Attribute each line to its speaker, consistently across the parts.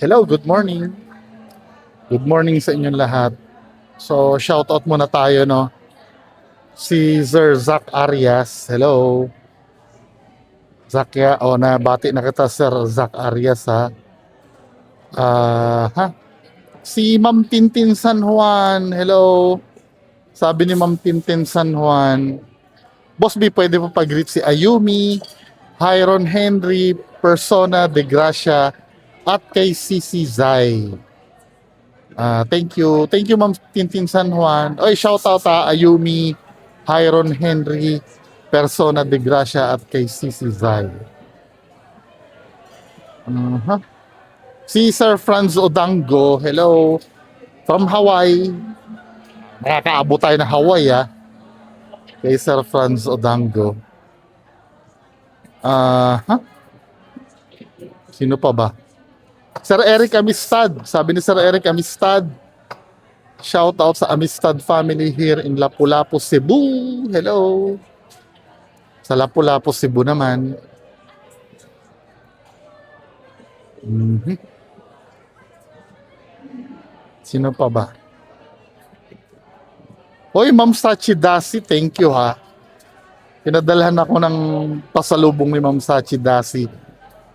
Speaker 1: Hello, good morning. Good morning sa inyong lahat. So, shoutout muna tayo, no? Si Sir Zach Arias. Hello. Zach, nabati na kita, Sir Zach Arias, ha? Ha? Si Ma'am Tintin San Juan. Hello. Sabi ni Ma'am Tintin San Juan, Boss B, pwede po pag-greet si Ayumi, Hyron Henry, Persona de Gracia, at kay Sisi Zai. Thank you. Thank you, Ma'am Tintin San Juan. Oy, shout out Ayumi, Hyron Henry, Persona de Gracia at kay Sisi Zai. Si Sir Franz Odango, hello. From Hawaii. Nakakaabot tayo ng Hawaii, kay Sir Franz Odango. Sino pa ba? Sir Eric Amistad. Sabi ni Sir Eric Amistad, shout out sa Amistad family here in Lapu-Lapu, Cebu. Hello. Sa Lapu-Lapu, Cebu naman. Sino pa ba? Hoy, Ma'am Sachi Dasi, thank you, ha. Pinadalhan ako ng pasalubong ni Ma'am Sachi Dasi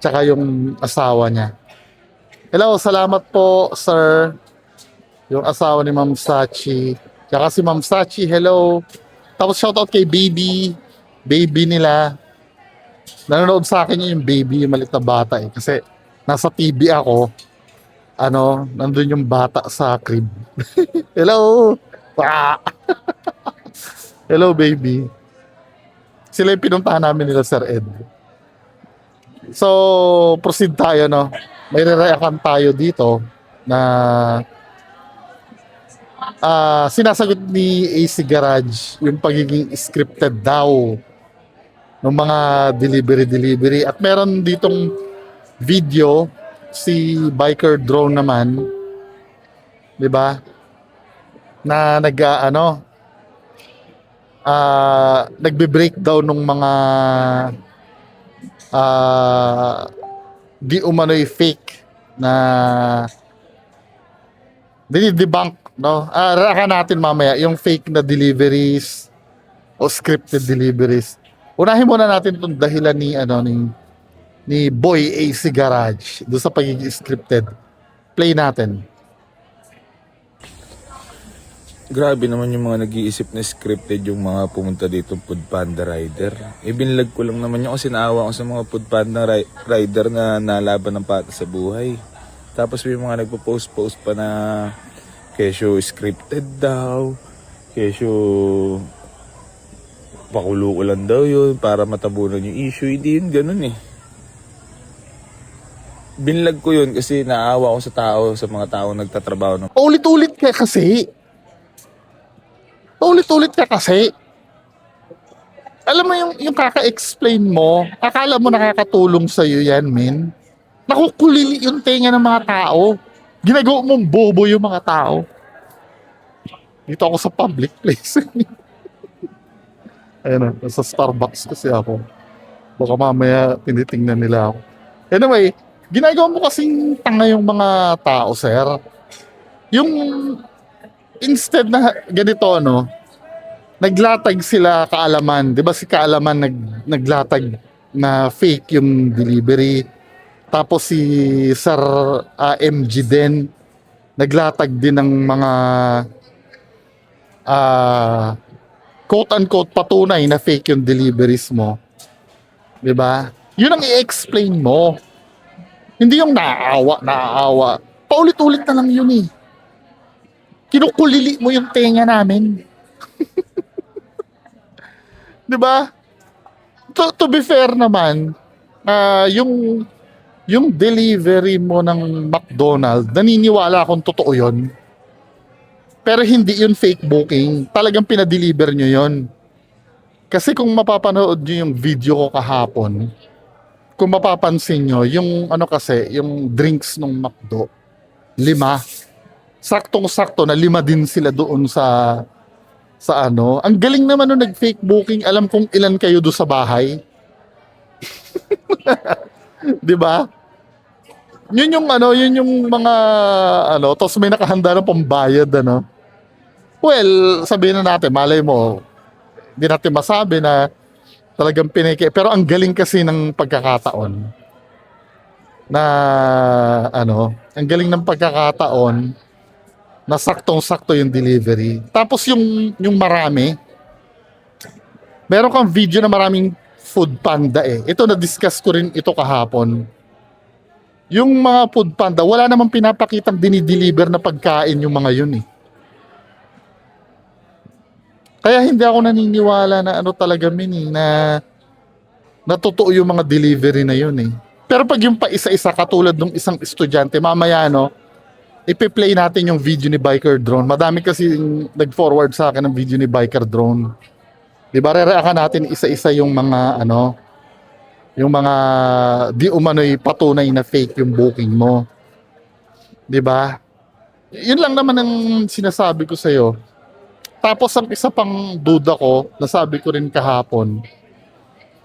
Speaker 1: tsaka yung asawa niya. Hello, salamat po, sir. Yung asawa ni Ma'am Sachi. Tsaka si Ma'am Sachi, hello. Tapos shoutout kay baby. Baby nila. Nanonood sa akin yung baby, yung maliit na bata eh. Kasi nasa TV ako. Nandun yung bata sa crib. Hello. Hello, baby. Sila yung pinuntahan namin nila, Sir Ed. So, proceed tayo, no? May re-react tayo dito na sinasagot ni AC Garage yung pagiging scripted daw ng mga delivery. At meron ditong video si Biker Drone naman, 'di ba? Na nagbe-breakdown ng mga di umano'y fake na dinidebunk, no? Raka natin mamaya yung fake na deliveries o scripted deliveries. Unahin muna natin itong dahilan ni Boy AC Garage doon sa pagiging scripted. Play natin.
Speaker 2: Grabe naman yung mga nag-iisip na scripted yung mga pumunta dito Foodpanda rider. Binlag ko lang naman yung kasi naawa ko sa mga Foodpanda rider na nalaban ng pata sa buhay. Tapos may mga nagpo-post pa na kesyo scripted daw, kesyo pakulo ko lang daw yun para matabunan yung issue. Hindi yun ganun eh. Binlag ko yun kasi naawa ko sa mga tao nagtatrabaho ng
Speaker 1: Ulit-ulit ka kasi. Alam mo yung kaka-explain mo, akala mo nakakatulong sa'yo yan, men. Nakukulili yung tenga ng mga tao. Ginagawa mong bobo yung mga tao. Dito ako sa public place. Ayun, nasa Starbucks kasi ako. Baka mamaya tinitingnan nila ako. Anyway, ginagawa mo kasing tanga yung mga tao, sir. Yung instead na ganito, naglatag sila Kaalaman. Di ba si Kaalaman naglatag na fake yung delivery. Tapos si Sir MG din, naglatag din ng mga quote-unquote patunay na fake yung deliveries mo. Di ba? Yun ang i-explain mo. Hindi yung naaawa. Paulit-ulit na lang yun eh. Kinukulili mo yung tenga namin. Di ba? To be fair naman, yung delivery mo ng McDonald's, naniniwala akong totoo yun. Pero hindi yun fake booking. Talagang pinadeliver nyo yun. Kasi kung mapapanood nyo yung video ko kahapon, kung mapapansin nyo, yung yung drinks ng McDo, 5. Saktong-sakto na 5 din sila doon sa Ang galing naman nung nag-fake booking. Alam kong ilan kayo doon sa bahay. 'Di ba? Yun yung ano, yun yung mga ano, tapos may nakahanda ng pambayad ano. Well, sabihin na natin, malay mo, hindi natin masabi na talagang piniki. Pero ang galing kasi ng pagkakataon na ano, ang galing ng pagkakataon na saktong-sakto yung delivery. Tapos yung marami, meron kang video na maraming food panda eh. Ito na-discuss ko rin ito kahapon. Yung mga food panda, wala namang pinapakitang dinideliver na pagkain yung mga yun eh. Kaya hindi ako naniniwala na ano talaga min eh, na totoo yung mga delivery na yun eh. Pero pag yung pa isa-isa katulad ng isang estudyante, mamaya no, ipi-play natin yung video ni Biker Drone. Madami kasi nag-forward sa akin ng video ni Biker Drone. Di ba, re-reactan natin isa-isa yung mga ano, yung mga di umano'y patunay na fake yung booking mo. Di ba? Yun lang naman ang sinasabi ko sa'yo. Tapos ang isa pang duda ko, nasabi ko rin kahapon,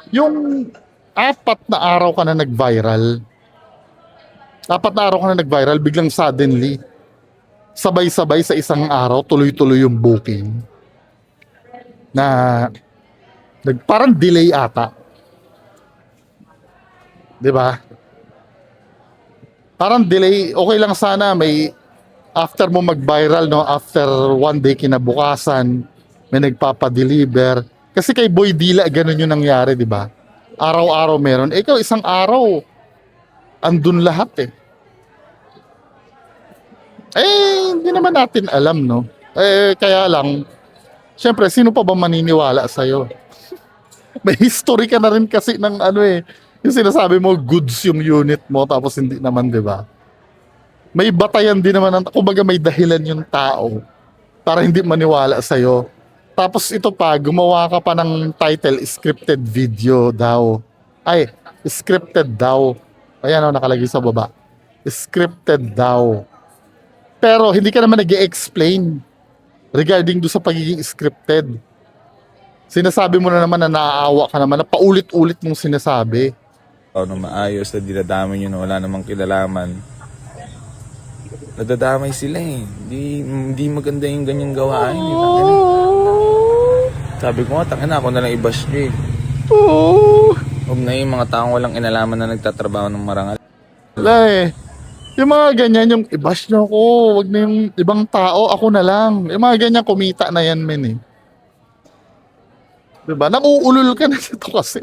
Speaker 1: yung 4 na araw ka na nag-viral, 4 na araw ka na nag-viral, biglang suddenly, sabay-sabay sa isang araw, tuloy-tuloy yung booking. Na parang delay ata. 'Di ba? Parang delay, okay lang sana may after mo mag-viral no, after 1 day kinabukasan may nagpapa-deliver. Kasi kay Boy Dila ganun yung nangyari, 'di ba? Araw-araw meron. Ikaw isang araw andun lahat eh. Hindi naman natin alam no. Kaya lang syempre, sino pa ba maniniwala sa'yo? May history ka na rin kasi ng ano eh. Yung sinasabi mo, goods yung unit mo, tapos hindi naman, di ba? May batayan din naman, kumbaga may dahilan yung tao para hindi maniwala sa'yo. Tapos ito pa, gumawa ka pa ng title, scripted video daw. Ay, scripted daw. Ayan o, nakalagay sa baba. Scripted daw. Pero hindi ka naman nag-i-explain regarding do sa pagiging scripted. Sinasabi mo na naman na naaawa ka naman, na paulit-ulit mong sinasabi.
Speaker 2: Ano maayos na dinadamay nyo na wala namang kinalaman. Nadadamay sila eh. Hindi maganda yung ganyang gawain. Eh. Tangina. Sabi ko nga, tangina ako na lang i-bash nyo eh. Huwag na yung mga taong walang inalaman na nagtatrabaho ng marangal.
Speaker 1: Wala eh. Yung mga ganyan, yung i-bash nyo ako, wag na yung ibang tao, ako na lang. Yung mga ganyan, kumita na yan, men eh. Diba? Nakuulol ka na dito kasi.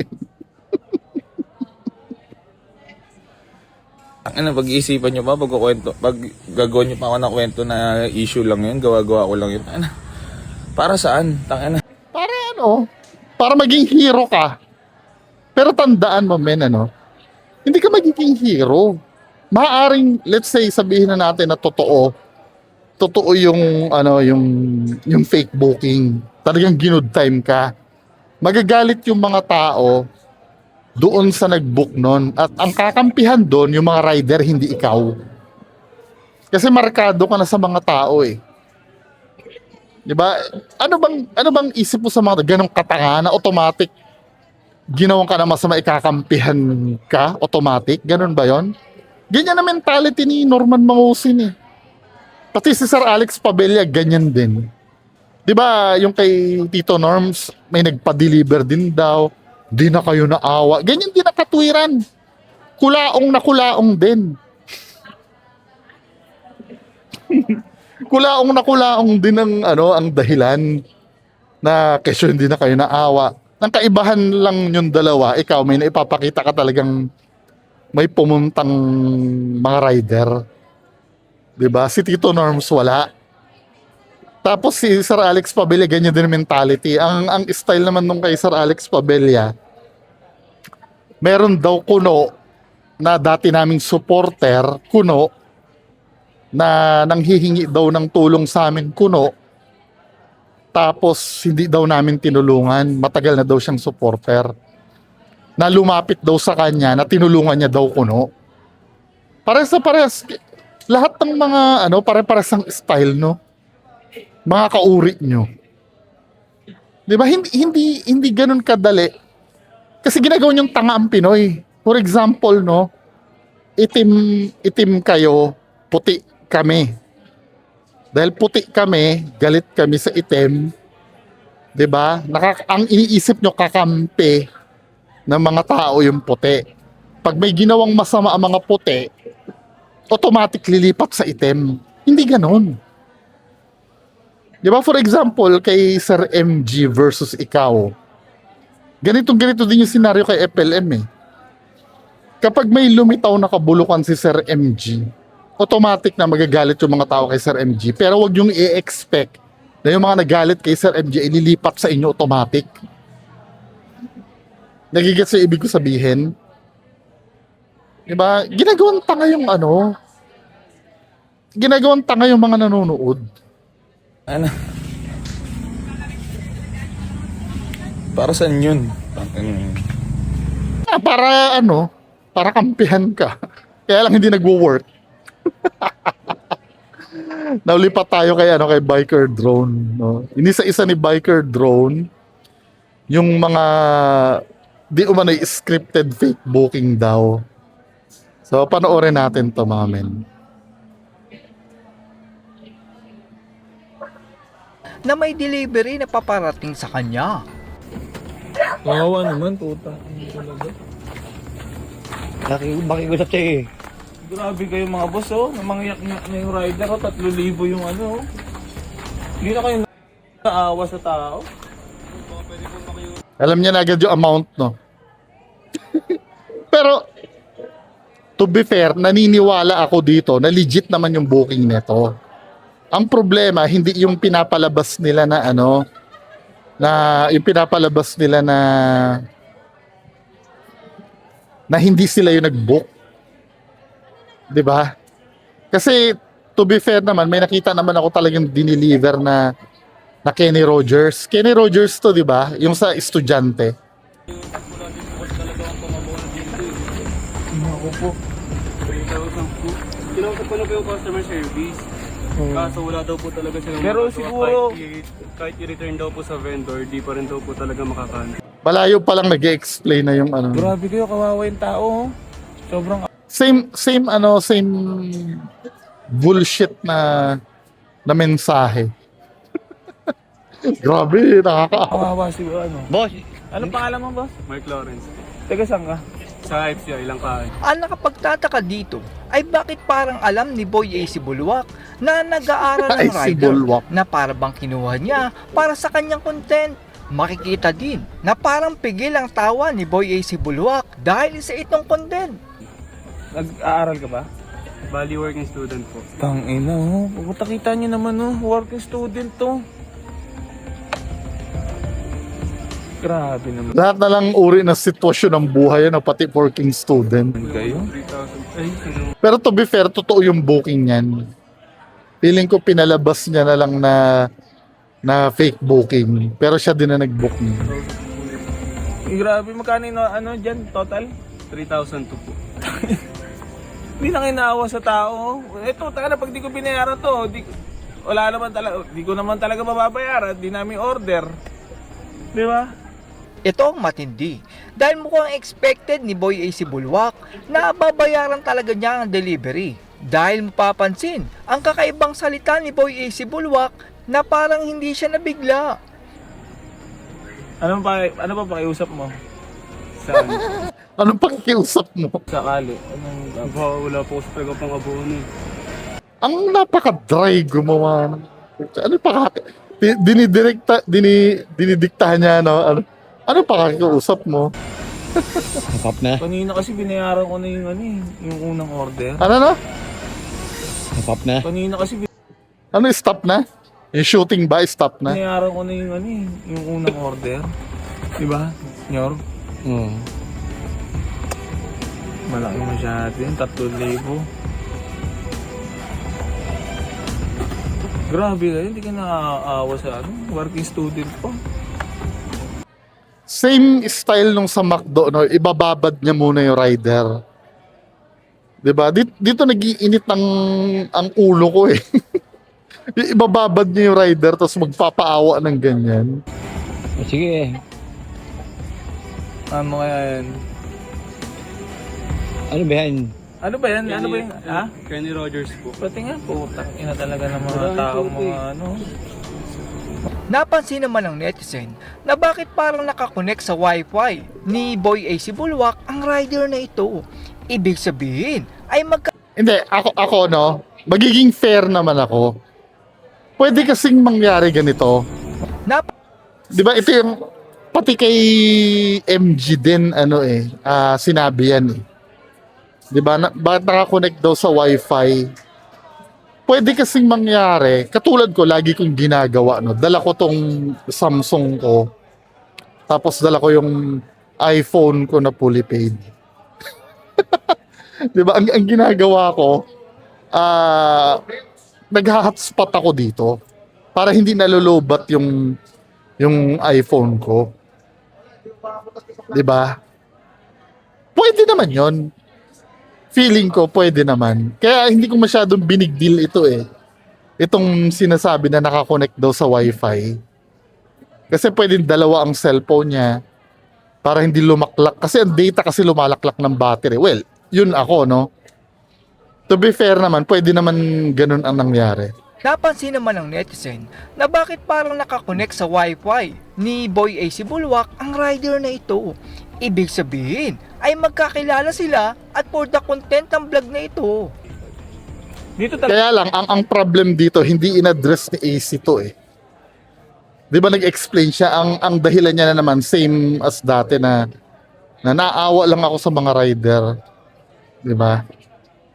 Speaker 2: Tangina, pag-iisipan nyo ba, pag gagawin nyo pa ako ng kwento na issue lang yun, gawa-gawa ko lang yun. Tangina. Para saan? Tangina.
Speaker 1: Para ano? Para maging hero ka. Pero tandaan mo, men, ano? Hindi ka magiging hero. Maaring, let's say, sabihin na natin na totoo. Totoo yung, ano, yung fake booking. Talagang ginood time ka. Magagalit yung mga tao doon sa nag-book nun. At ang kakampihan doon, yung mga rider, hindi ikaw. Kasi markado ka na sa mga tao eh. Di ba? Ano bang isip mo sa mga ganong katanga na automatic ginawang ka na masama, ikakampihan ka? Automatic? Ganon ba yon? Ganyan na mentality ni Norman Mangusin eh. Pati si Sir Alex Pabella, ganyan din. Di ba yung kay Tito Norms, may nagpa-deliver din daw, di na kayo naawa. Ganyan din nakatwiran. Kulaong na kulaong din. Kulaong na kulaong din ang, ano, ang dahilan na kesyo hindi na kayo naawa. Ang kaibahan lang yung dalawa, ikaw may naipapakita ka talagang may pumuntang mga rider. 'Di ba? Si Tito Norms wala. Tapos si Sir Alex Pabella ganyan din mentality. Ang style naman nung kay Sir Alex Pabella, meron daw kuno na dati naming supporter, kuno na nanghihingi daw ng tulong sa amin, kuno. Tapos hindi daw namin tinulungan, matagal na daw siyang supporter. Na lumapit daw sa kanya, na tinulungan niya daw kuno. Pares na pares. Lahat ng mga ano, pare-pares ang style, no? Mga kauri nyo. 'Di ba? Hindi ganoon kadali. Kasi ginagawa niyong tanga ang Pinoy. For example, no? itim, itim kayo, puti kami. Dahil puti kami, galit kami sa itim, 'di ba? Ang iniisip nyo kakampi ng mga tao yung puti. Pag may ginawang masama ang mga puti, automatic lilipat sa itim. Hindi ganon. 'Di ba, for example, kay Sir MG versus ikaw, ganito din yung senaryo kay FLM eh. Kapag may lumitaw na kabulukan si Sir MG, automatic na magagalit yung mga tao kay Sir MG. Pero wag yung i-expect na yung mga nagalit kay Sir MG ililipat sa inyo automatic. Nagigets yung ibig ko sabihin? Diba? Ginagawang tanga yung ano. Ginagawang tanga yung mga nanonood.
Speaker 2: Ano? Para saan yun? Tangin.
Speaker 1: Para ano, para kampihan ka. Kaya lang hindi nagwo-work. Naulipat tayo kay ano, kay Biker Drone, no. Inisa-isa ni Biker Drone yung mga di umano scripted fake booking daw. So panoorin natin to, mga men.
Speaker 3: Na may delivery na paparating sa kanya.
Speaker 2: Kawawa naman, puta.
Speaker 4: Makikusap siya eh.
Speaker 2: Grabe kayo mga boss, oh. Namangyak-ngyak na yung rider, oh. 3,000 yung ano, oh. Hindi na kayo naawa sa tao.
Speaker 1: Alam niya na agad yung amount, no? Pero, to be fair, naniniwala ako dito na legit naman yung booking nito. Ang problema, hindi yung pinapalabas nila na ano, na yung pinapalabas nila na hindi sila yung nag-book. 'Di ba? Kasi to be fair naman, may nakita naman ako talagang dineliver na Kenny Rogers. Kenny Rogers to, 'di ba? Yung sa estudyante.
Speaker 2: Ako po.
Speaker 5: Kinausap ko na po yung customer service. Kaso wala daw po talaga silang
Speaker 2: Pero
Speaker 5: magagawa.
Speaker 2: siguro-
Speaker 5: kahit i-return daw po sa vendor, di pa rin daw po talaga makakaano.
Speaker 1: Malayo pa lang nag-explain na yung ano.
Speaker 2: Grabe kayo, kawawa yung tao, oh. Sobrang
Speaker 1: Same bullshit na mensahe. Grabe, nakakaawa.
Speaker 2: kawawa si ano.
Speaker 4: Boss,
Speaker 2: Ano pangalan mo, boss?
Speaker 5: Mark Lawrence.
Speaker 2: Taga saan ka?
Speaker 5: Sa IFCI, ilang kaan.
Speaker 3: Ang nakapagtataka dito ay bakit parang alam ni Boy AC Bulwak na nag-aaral ng
Speaker 1: Ay, si
Speaker 3: rider
Speaker 1: Bulwak.
Speaker 3: na para bang kinuha niya para sa kanyang content. Makikita din na parang pigil ang tawa ni Boy AC Bulwak dahil sa itong content.
Speaker 2: Nag-aaral ka ba?
Speaker 5: Bali working student po.
Speaker 2: Tangina, oh. Pupunta kita nyo naman, oh. Working student to. Grabe naman
Speaker 1: Lahat na lang uri ng sitwasyon ng buhay na pati working student.
Speaker 2: kayo.
Speaker 5: 3,000. Ay, sino?
Speaker 1: Pero to be fair, totoo yung booking niyan. Feeling ko pinalabas niya na lang na fake booking. Pero siya din na nag-book niya.
Speaker 2: Grabe, magkano yung ano dyan, total?
Speaker 5: 3,000 to po.
Speaker 2: Hindi na kayo naawa sa tao. Ito, taka na, pag di ko binayaran to, wala naman talaga, di ko naman talaga mababayaran, di namin order. Di ba?
Speaker 3: Ito ang matindi dahil mukhang expected ni Boy AC Bulwak na babayaran talaga niya ang delivery. Dahil mapapansin ang kakaibang salita ni Boy AC Bulwak na parang hindi siya nabigla.
Speaker 2: Ano pa pakiusap mo?
Speaker 5: Saan?
Speaker 1: Anong pakikiusap mo?
Speaker 2: Sakali.
Speaker 5: Wala po sa taga pang abono eh.
Speaker 1: Ang napaka-dry gumawa. Ano pa dinidiktahan niya, no? Ano pakikiusap mo?
Speaker 4: Kapap na.
Speaker 2: Kanina kasi binayaran ko na yung ano eh, yung unang order.
Speaker 1: Ano na?
Speaker 4: Kapap na.
Speaker 2: Kanina kasi
Speaker 1: Ano, stop na? Yung shooting ba, stop na?
Speaker 2: binayaran ko na yung ano eh, yung unang order. Di ba? Nyor?
Speaker 4: Oo.
Speaker 2: Malaki masyado yun, 3,000. Grabe kayo, hindi ka naaawa sa ano, working student pa.
Speaker 1: Same style nung sa McDo, no? Ibababad niya muna yung rider. 'Di ba? Dito nagiinit ang ulo ko eh. Ibababad niya yung rider tapos magpapaawa ng ganyan.
Speaker 4: O, sige.
Speaker 2: Ano kaya yan?
Speaker 4: Ano ba yan?
Speaker 2: Ano ba yan? Ano ba yung... Ha?
Speaker 5: Kenny Rogers po.
Speaker 2: Pati nga po, ina talaga ng mga tao, mga ano.
Speaker 3: Napansin naman ng netizen na bakit parang nakakonect sa wifi ni Boy AC Bulwak ang rider na ito. Ibig sabihin ay
Speaker 1: Hindi, ako no, magiging fair naman ako. Pwede kasing mangyari ganito.
Speaker 3: nap-
Speaker 1: Di ba ito yung, pati kay MG din, sinabi yan eh. Di ba, bakit nakakonect daw sa wifi? Pwede kasing mangyari, katulad ko, lagi kong ginagawa, no? Dala ko tong Samsung ko, tapos dala ko yung iPhone ko na fully paid. Di ba, ang ginagawa ko, nag-hotspot ako dito para hindi nalolobat yung iPhone ko. Di ba? Pwede naman yon. Feeling ko pwede naman. Kaya hindi ko masyadong binig deal ito eh. Itong sinasabi na nakakonect daw sa wifi. Kasi pwedeng dalawa ang cellphone niya para hindi lumaklak. Kasi ang data kasi lumalaklak ng battery. Well, yun ako, no? To be fair naman, pwede naman ganun ang nangyari.
Speaker 3: napansin naman ng netizen na bakit parang nakakonect sa wifi ni Boy AC Bulwak ang rider na ito. Ibig sabihin ay magkakilala sila at for the content ng vlog na ito.
Speaker 2: Dito talaga.
Speaker 1: Kaya lang, ang problem dito, hindi in-address ni AC to eh. Di ba nag-explain siya, ang dahilan niya na naman, same as dati na naawa lang ako sa mga rider. Di ba?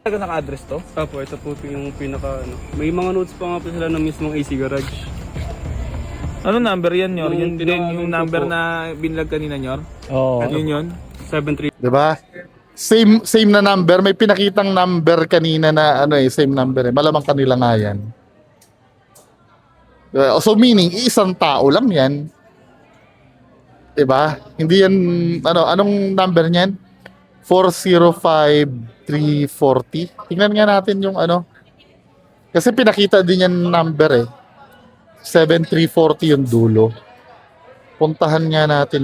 Speaker 2: Talaga naka-address to?
Speaker 5: Opo, ito po yung pinaka ano. May mga notes pa nga po sila ng mismong AC Garage.
Speaker 2: Ano number yan, Nyor?
Speaker 5: Yung
Speaker 2: Yun din
Speaker 5: pinaka-
Speaker 2: yung
Speaker 5: ano
Speaker 2: number
Speaker 5: po.
Speaker 2: na binlag kanina, Nyor?
Speaker 4: Oo.
Speaker 2: Yun yun?
Speaker 5: 73.
Speaker 1: Di ba? Same na number, may pinakitang number kanina na same number eh. Malamang kanila nga yan. Diba? So meaning, isang tao lang yan. Diba? Hindi yan, anong number niyan? 405340. Tingnan nga natin yung Kasi pinakita din yan number eh. 7340 yung dulo. Puntahan nga natin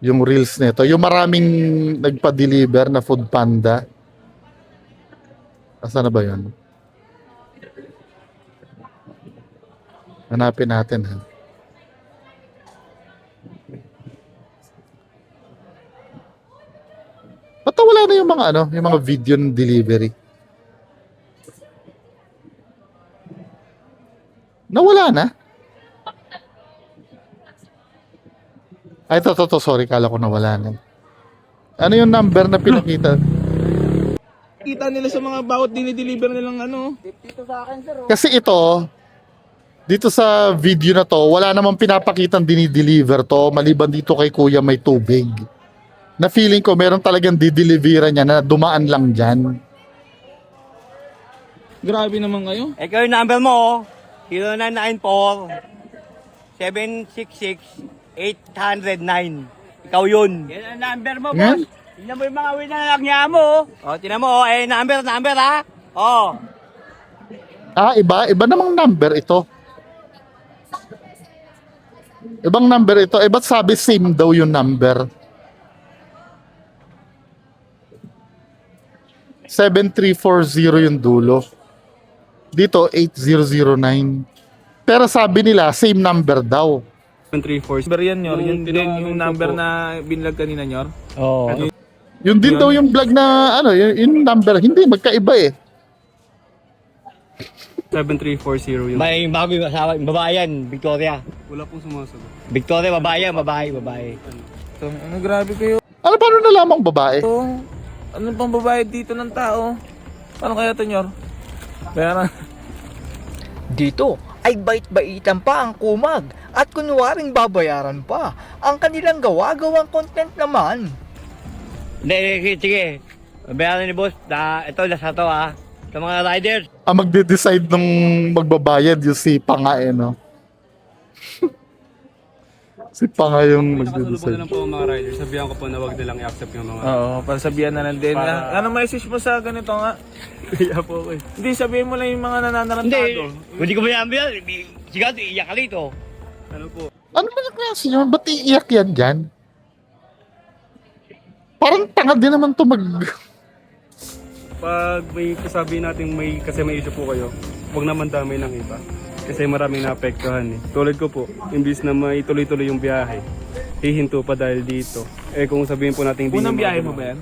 Speaker 1: yung reels nito. Yung maraming nagpa-deliver na Food Panda. Asa na ba yun? Hanapin natin ha. Ba't wala na yung mga yung mga video ng delivery? Nawala na? Ay, to, sorry, kala ko nawala na. Ano yung number na pinakita?
Speaker 2: Kita nila sa mga bawat dinideliver nilang ano.
Speaker 1: Kasi ito, dito sa video na to, wala namang pinapakitang dinideliver to, maliban dito kay Kuya may tubig. Na feeling ko meron talagang dideliveran niya na dumaan lang dyan.
Speaker 2: Grabe naman kayo.
Speaker 6: Ikaw yung number mo, 0994 766 809. Ikaw yun. Yan ang number mo,
Speaker 1: Yan?
Speaker 6: boss. Tingnan mo yung mga winanak niya mo. O, tingnan mo, number ha. O.
Speaker 1: Iba namang number ito. Ibang number ito. Ba't sabi same daw yung number? 7340 yung dulo. Dito, 8009. Pero sabi nila, same number daw.
Speaker 5: 734.
Speaker 2: Number yan, Nyor. Yun
Speaker 5: Yung
Speaker 2: din
Speaker 5: tinawag
Speaker 2: yung
Speaker 5: ko
Speaker 2: number
Speaker 5: po.
Speaker 2: na binlag kanina, Nyor.
Speaker 4: Oo.
Speaker 1: Yun din daw yung vlog na, yung number. Hindi, magkaiba eh.
Speaker 5: 7340 yung...
Speaker 6: May bago yung asawa, yung babae yan, Victoria.
Speaker 5: Wala pong sumasagot.
Speaker 6: Victoria, babae yan, babae.
Speaker 2: So, ano, grabe kayo.
Speaker 1: Ano, paano nalamang babae?
Speaker 2: Ano pang babayad dito ng tao? Paano kaya ito, Nyor? Kaya
Speaker 3: Dito ay bait-baitan pa ang kumag at kunwaring babayaran pa ang kanilang gawa-gawang content naman.
Speaker 6: Hindi, sige. Bayaran ni boss, ito, nasa to ha. Sa mga riders.
Speaker 1: Ang magde-decide nung magbabayad yung si Panga no? Si Panga yung
Speaker 5: Nakasulubong na
Speaker 1: magde-decide.
Speaker 5: lang po ang mga riders. Sabihan ko po na wag nilang i-accept yung mga...
Speaker 2: Oo, pasabihan na lang din.
Speaker 5: Para-
Speaker 2: Ano message mo sa ganito nga?
Speaker 5: Kaya po ko eh.
Speaker 2: Hindi, sabihin mo lang yung mga nananarantado.
Speaker 6: Hindi ko bayaran yan. Sigado, iyak ka rito.
Speaker 5: Ano po?
Speaker 1: Ano ba na klase yun? Ba't iiyak yan dyan? Parang tanga din naman to
Speaker 5: Pag may kasabi natin kasi may issue po kayo, huwag naman damay ng iba. Kasi maraming naapektuhan eh. Tulad ko po, imbis na maituloy-tuloy yung biyahe, hihinto pa dahil dito. Eh kung sabihin po natin
Speaker 2: Unang biyahe mo ba yan?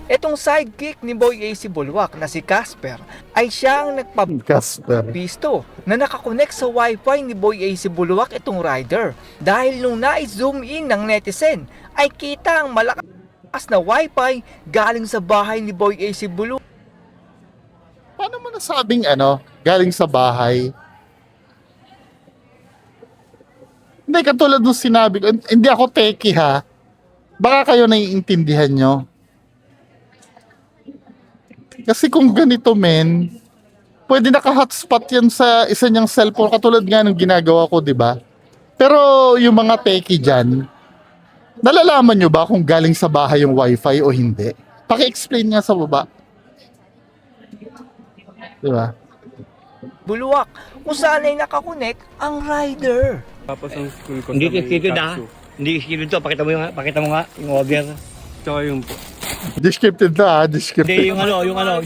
Speaker 3: Itong sidekick ni Boy AC Bulwak na si Casper ay siya ang
Speaker 1: Casper.
Speaker 3: nagpapisto na nakakonect sa wifi ni Boy AC Bulwak itong rider. Dahil nung na-zoom in ng netizen ay kita ang malakas na wifi galing sa bahay ni Boy AC Bulwak.
Speaker 1: Paano mo nasabing galing sa bahay? Hindi, katulad nung sinabi ko, hindi ako techie ha. Baka kayo naiintindihan nyo. Kasi kung ganito men, pwede naka-hotspot yan sa isa niyang cellphone katulad nga ng ginagawa ko, di ba? Pero yung mga techie dyan, nalalaman nyo ba kung galing sa bahay yung wifi o hindi? Paki-explain nga sa baba. Di ba?
Speaker 3: Bulwak kung saan ay nakakonect ang rider.
Speaker 5: Tapos ang school ko
Speaker 6: Hindi
Speaker 5: sa may
Speaker 6: skiddo na.
Speaker 5: Takso.
Speaker 6: Hindi skiddo to. Pakita mo nga yung order.
Speaker 5: Tsaka yun po.
Speaker 1: Descripted na ha, descripted.
Speaker 6: Hindi, yung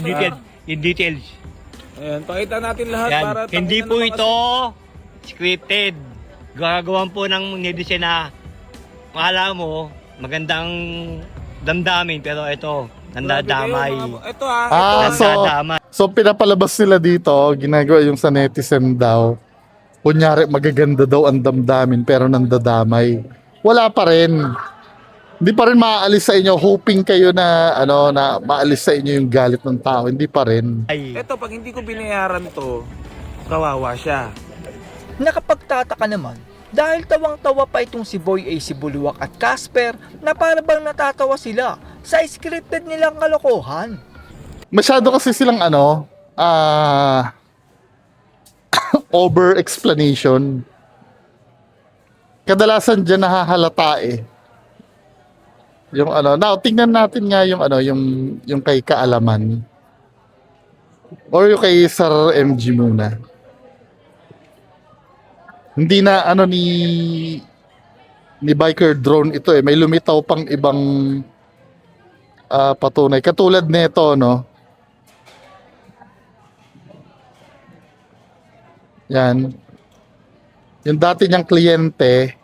Speaker 6: details. Yung details.
Speaker 2: Ayan, pakita natin lahat
Speaker 6: Yan.
Speaker 2: para
Speaker 6: Hindi
Speaker 2: tanginan
Speaker 6: po
Speaker 2: naman
Speaker 6: ito scripted. Gagawan po ng netizen na akala mo magandang damdamin pero ito nandadamay.
Speaker 2: Ito ha.
Speaker 6: Nandadamay.
Speaker 1: So pinapalabas nila dito, ginagawa yung sa netizen daw. Kunyari magaganda daw ang damdamin pero nandadamay. Wala pa rin. Hindi pa rin maaalis sa inyo, hoping kayo na na maalis sa inyo yung galit ng tao. Hindi pa rin.
Speaker 2: Ito, pag hindi ko binayaran to, kawawa siya.
Speaker 3: Nakapagtataka naman dahil tawang-tawa pa itong si Boy AC Bulwak at Casper na para bang natatawa sila sa scripted nilang kalokohan.
Speaker 1: Masyado kasi silang over explanation. Kadalasan diyan nahahalata eh. Yung now tingnan natin nga yung yung kay Kaalaman. Or yung kay Sir MG muna. Hindi na ni Biker Drone ito eh. May lumitaw pang ibang patunay. Katulad nito, no? Yan. Yung dati niyang kliyente.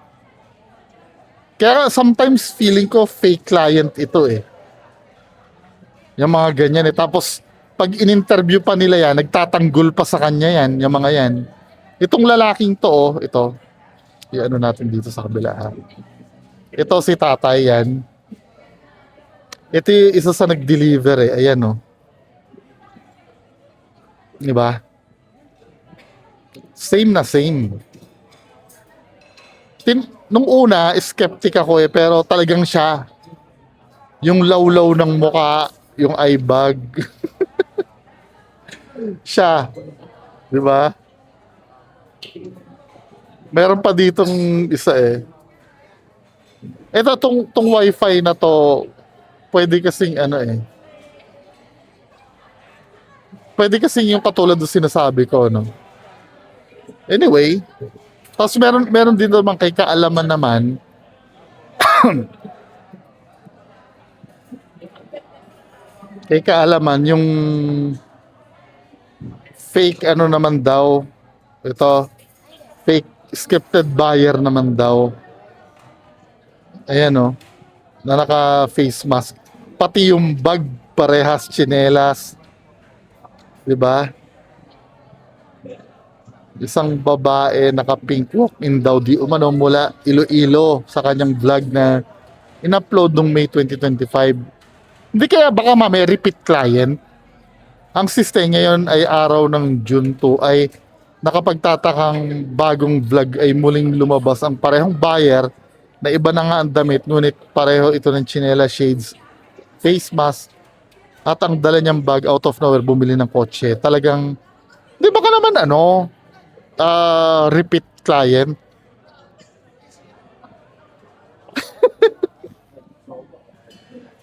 Speaker 1: Kaya sometimes feeling ko fake client ito eh. Yung mga ganyan eh. Tapos pag in-interview pa nila yan, nagtatanggol pa sa kanya yan, yung mga yan. Itong lalaking to, ito. I-ano natin dito sa kabila ha. Ito si tatay yan. Ito yung isa sa nag-deliver eh. Ayan oh. Diba? Same na same. Nung una, skeptic ako eh, pero talagang siya. Yung lawlaw ng muka, yung eye bag. Siya. Di ba? Meron pa ditong isa eh. Ito, tong wifi na to, pwede kasing pwede kasing yung katulad ng sinasabi ko, no? Anyway, tapos meron din naman kay Kaalaman naman. Kay Kaalaman, yung fake naman daw. Ito, fake scripted buyer naman daw. Ayan na naka-face mask. Pati yung bag, parehas, tsinelas. Diba? Isang babae naka-pink walk-in daw di umano mula Iloilo sa kanyang vlog na in-upload noong May 2025. Hindi kaya baka may repeat client. Ang system ngayon ay araw ng June 2 ay nakapagtatakang bagong vlog ay muling lumabas ang parehong buyer na iba na nga ang damit ngunit pareho ito ng chinela shades, face mask at ang dala niyang bag out of nowhere bumili ng kotse. Talagang di ba ka naman repeat client.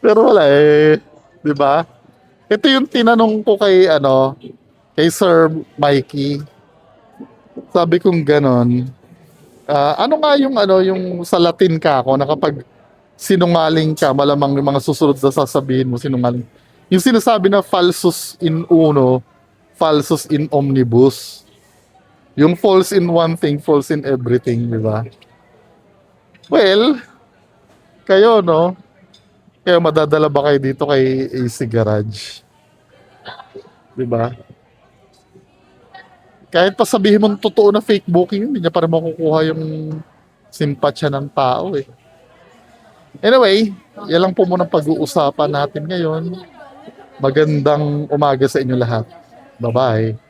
Speaker 1: Pero wala eh, 'di ba? Ito yung tinanong ko kay kay Sir Mikey. Sabi kong ganon. Ano nga yung yung sa Latin ka ako na kapag sinungaling ka, malamang yung mga susunod na sasabihin mo, sinungaling. Yung sinasabi na falsus in uno, falsus in omnibus. Yung false in one thing, false in everything, di ba? Well, kayo, no? Kaya madadala ba kayo dito kay AC Garage? Di ba? Kahit pa sabihin mo totoo na fake booking, hindi niya pa rin makukuha yung simpatsya ng tao eh. Anyway, yan lang po muna pag-uusapan natin ngayon. Magandang umaga sa inyo lahat. Bye-bye.